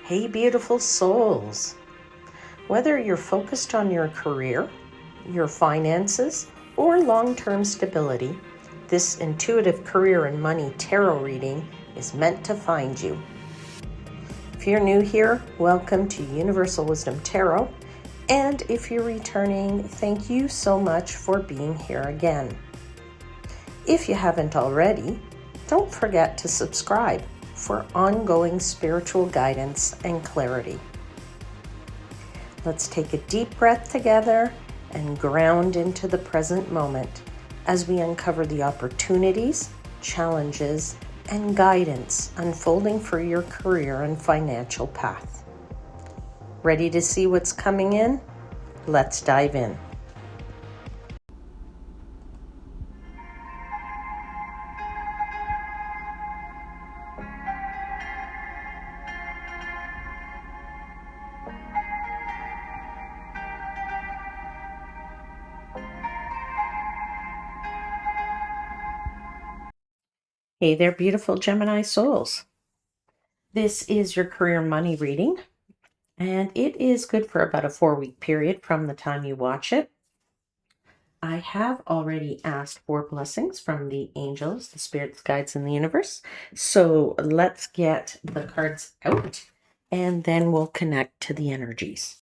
Hey, beautiful souls. Whether you're focused on your career, your finances, or long-term stability, this intuitive career and money tarot reading is meant to find you. If you're new here, welcome to Universal Wisdom Tarot. And if you're returning, thank you so much for being here again. If you haven't already, don't forget to subscribe for ongoing spiritual guidance and clarity. Let's take a deep breath together and ground into the present moment as we uncover the opportunities, challenges, and guidance unfolding for your career and financial path. Ready to see what's coming in? Let's dive in. Hey there, beautiful Gemini souls. This is your career money reading, and it is good for about a 4-week period from the time you watch it. I have already asked for blessings from the angels, the spirits, guides, and the universe. So let's get the cards out, and then we'll connect to the energies.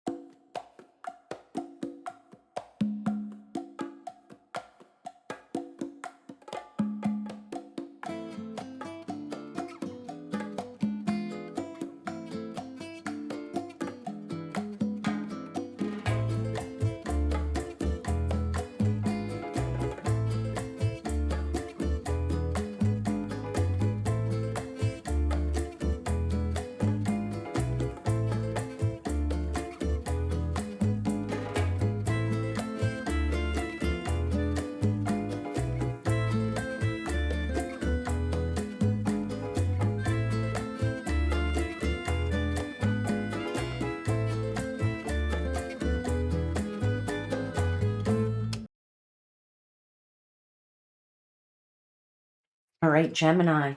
All right, Gemini.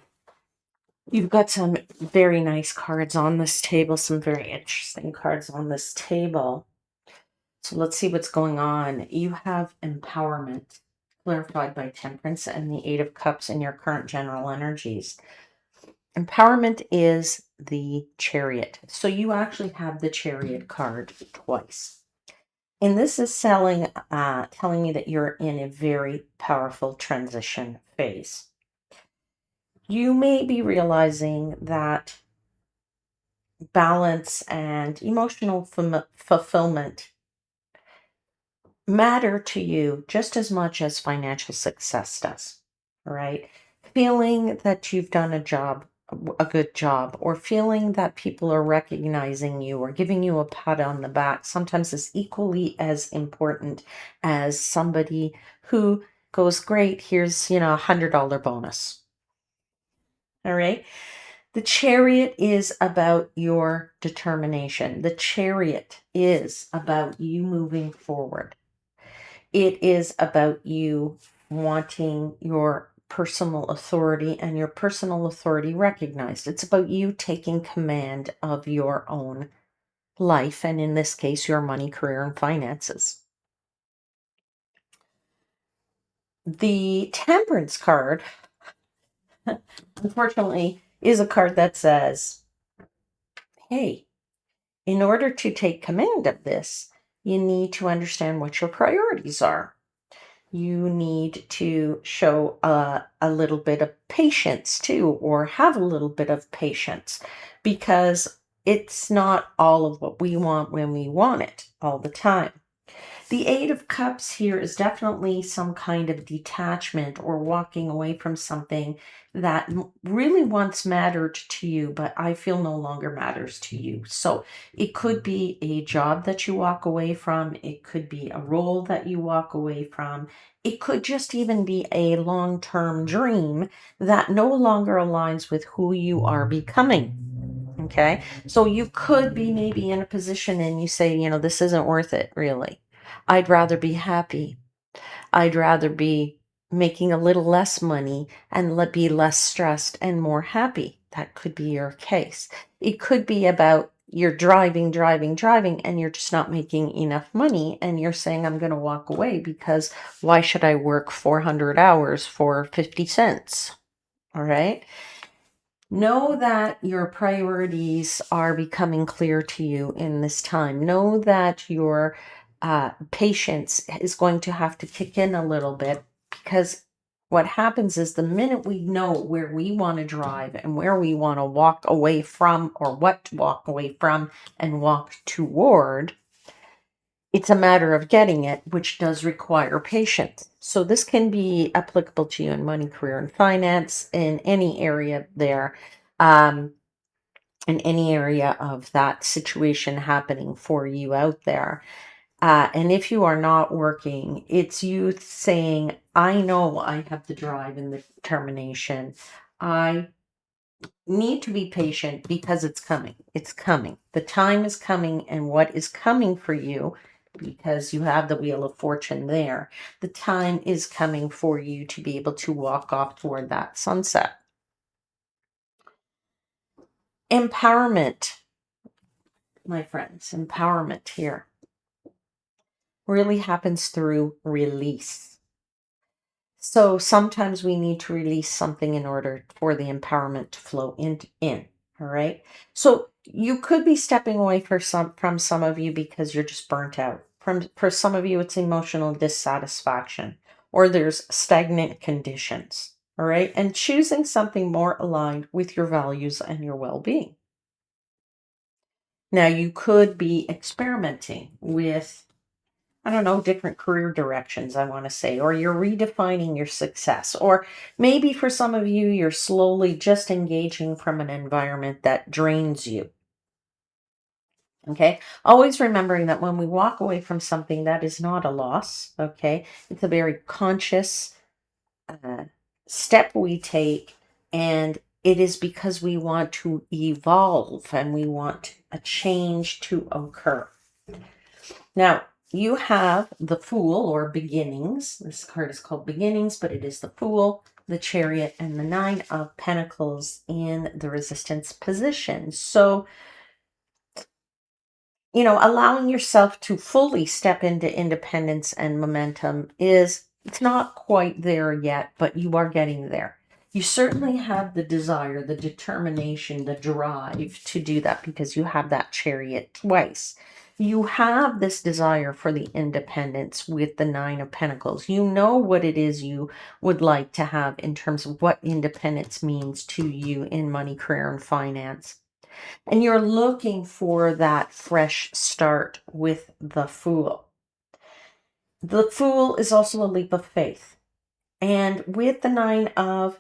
You've got some very nice cards on this table, some very interesting cards on this table. So let's see what's going on. You have empowerment, clarified by Temperance, and the Eight of Cups in your current general energies. Empowerment is the Chariot. So you actually have the Chariot card twice. And this is telling me that you're in a very powerful transition phase. You may be realizing that balance and emotional fulfillment matter to you just as much as financial success does, right? Feeling that you've done a good job, or feeling that people are recognizing you or giving you a pat on the back sometimes is equally as important as somebody who goes, great, here's, $100 bonus. All right. The Chariot is about your determination. The Chariot is about you moving forward. It is about you wanting your personal authority and your personal authority recognized. It's about you taking command of your own life, and in this case, your money, career, and finances. The Temperance card, unfortunately, is a card that says, hey, in order to take command of this, you need to understand what your priorities are. You need to show a little bit of patience too, or have a little bit of patience, because it's not all of what we want when we want it all the time. The Eight of Cups here is definitely some kind of detachment or walking away from something that really once mattered to you, but I feel no longer matters to you. So it could be a job that you walk away from. It could be a role that you walk away from. It could just even be a long-term dream that no longer aligns with who you are becoming. Okay. So you could be maybe in a position and you say, this isn't worth it, really. I'd rather be happy. I'd rather be making a little less money and be less stressed and more happy. That could be your case. It could be about you're driving, and you're just not making enough money. And you're saying, I'm going to walk away because why should I work 400 hours for 50 cents? All right. Know that your priorities are becoming clear to you in this time. Know that your patience is going to have to kick in a little bit, because what happens is the minute we know where we want to drive and where we want to walk away from, or what to walk away from and walk toward, it's a matter of getting it, which does require patience. So this can be applicable to you in money, career, and finance, in any area there, um, in any area of that situation happening for you out there. And if you are not working, it's you saying, I know I have the drive and the determination. I need to be patient because it's coming. It's coming. The time is coming, and what is coming for you, because you have the Wheel of Fortune there, the time is coming for you to be able to walk off toward that sunset. Empowerment, my friends, empowerment here really happens through release. So sometimes we need to release something in order for the empowerment to flow in. All right. So you could be stepping away from some of you because you're just burnt out. For some of you, it's emotional dissatisfaction, or there's stagnant conditions. All right. And choosing something more aligned with your values and your well-being. Now, you could be experimenting with, I don't know, different career directions, I want to say, or you're redefining your success. Or maybe for some of you, you're slowly just engaging from an environment that drains you. Okay. Always remembering that when we walk away from something, that is not a loss. Okay. It's a very conscious uh, step we take. And it is because we want to evolve and we want a change to occur. Now, you have the Fool, or Beginnings. This card is called Beginnings, but it is the Fool, the Chariot, and the Nine of Pentacles in the Resistance position. So, allowing yourself to fully step into independence and momentum it's not quite there yet, but you are getting there. You certainly have the desire, the determination, the drive to do that, because you have that Chariot twice. You have this desire for the independence with the Nine of Pentacles. You know what it is you would like to have in terms of what independence means to you in money, career, and finance. And you're looking for that fresh start with the Fool. The Fool is also a leap of faith. And with the Nine of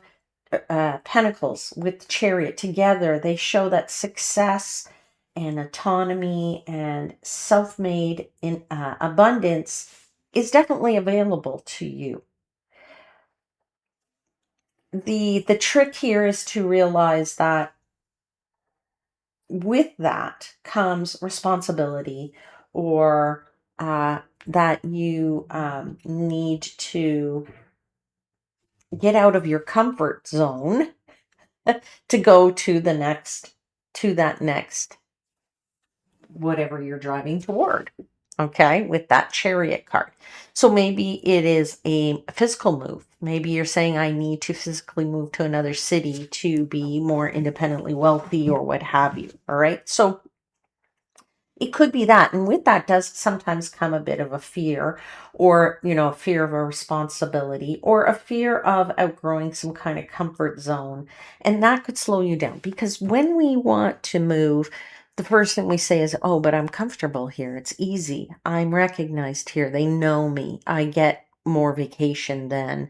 Pentacles, with the Chariot together, they show that success and autonomy and self-made in abundance is definitely available to you. The trick here is to realize that with that comes responsibility, or that you need to get out of your comfort zone to go to that next whatever you're driving toward. Okay, with that Chariot card. So maybe it is a physical move. Maybe you're saying, I need to physically move to another city to be more independently wealthy, or what have you. All right. So it could be that. And with that does sometimes come a bit of a fear, or, a fear of a responsibility, or a fear of outgrowing some kind of comfort zone. And that could slow you down, because when we want to move, the first thing we say is, oh, but I'm comfortable here. It's easy. I'm recognized here. They know me. I get more vacation than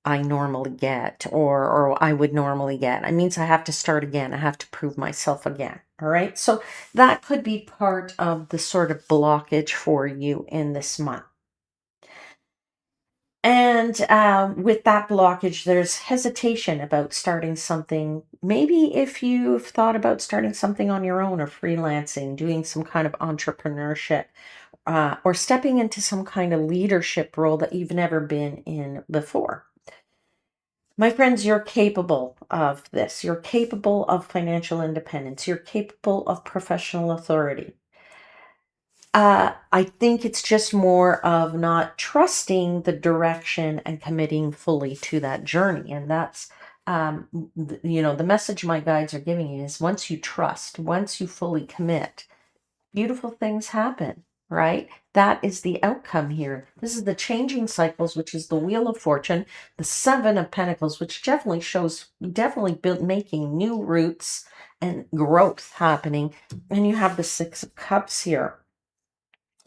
I normally get, or I would normally get. It means I have to start again. I have to prove myself again. All right. So that could be part of the sort of blockage for you in this month. And with that blockage, there's hesitation about starting something. Maybe if you've thought about starting something on your own, or freelancing, doing some kind of entrepreneurship, or stepping into some kind of leadership role that you've never been in before. My friends, you're capable of this. You're capable of financial independence. You're capable of professional authority. I think it's just more of not trusting the direction and committing fully to that journey. And that's, the message my guides are giving you is once you trust, once you fully commit, beautiful things happen, right? That is the outcome here. This is the changing cycles, which is the Wheel of Fortune, the Seven of Pentacles, which definitely shows making new roots and growth happening. And you have the Six of Cups here.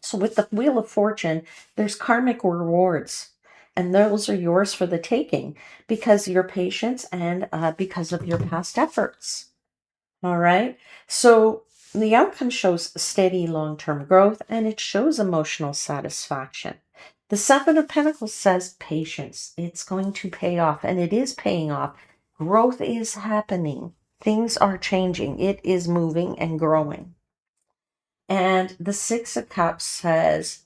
So with the Wheel of Fortune, there's karmic rewards. And those are yours for the taking because of your patience and because of your past efforts. All right. So the outcome shows steady long-term growth and it shows emotional satisfaction. The Seven of Pentacles says patience. It's going to pay off and it is paying off. Growth is happening. Things are changing. It is moving and growing. And the Six of Cups says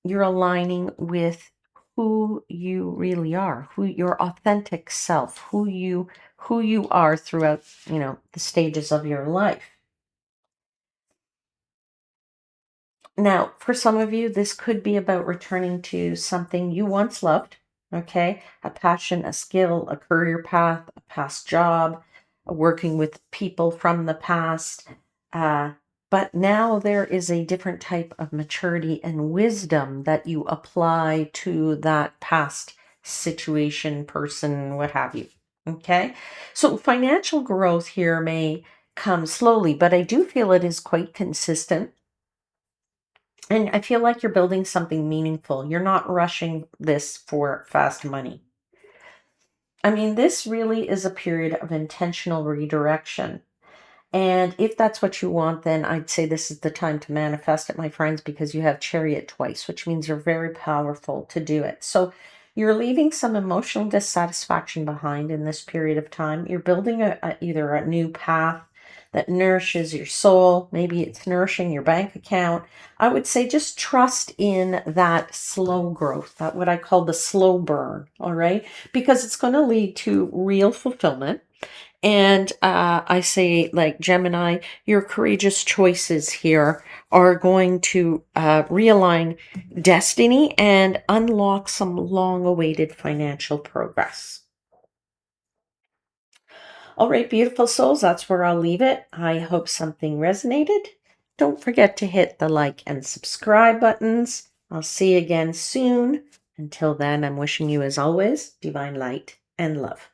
you're aligning with who you really are, who your authentic self, who you are throughout, the stages of your life. Now, for some of you, this could be about returning to something you once loved, okay? A passion, a skill, a career path, a past job, working with people from the past. But now there is a different type of maturity and wisdom that you apply to that past situation, person, what have you, okay? So financial growth here may come slowly, but I do feel it is quite consistent. And I feel like you're building something meaningful. You're not rushing this for fast money. I mean, this really is a period of intentional redirection. And if that's what you want, then I'd say this is the time to manifest it, my friends, because you have Chariot twice, which means you're very powerful to do it. So you're leaving some emotional dissatisfaction behind in this period of time. You're building either a new path that nourishes your soul. Maybe it's nourishing your bank account. I would say just trust in that slow growth, that what I call the slow burn, all right? Because it's going to lead to real fulfillment. And I say, like Gemini, your courageous choices here are going to realign destiny and unlock some long-awaited financial progress. All right, beautiful souls, that's where I'll leave it. I hope something resonated. Don't forget to hit the like and subscribe buttons. I'll see you again soon. Until then, I'm wishing you, as always, divine light and love.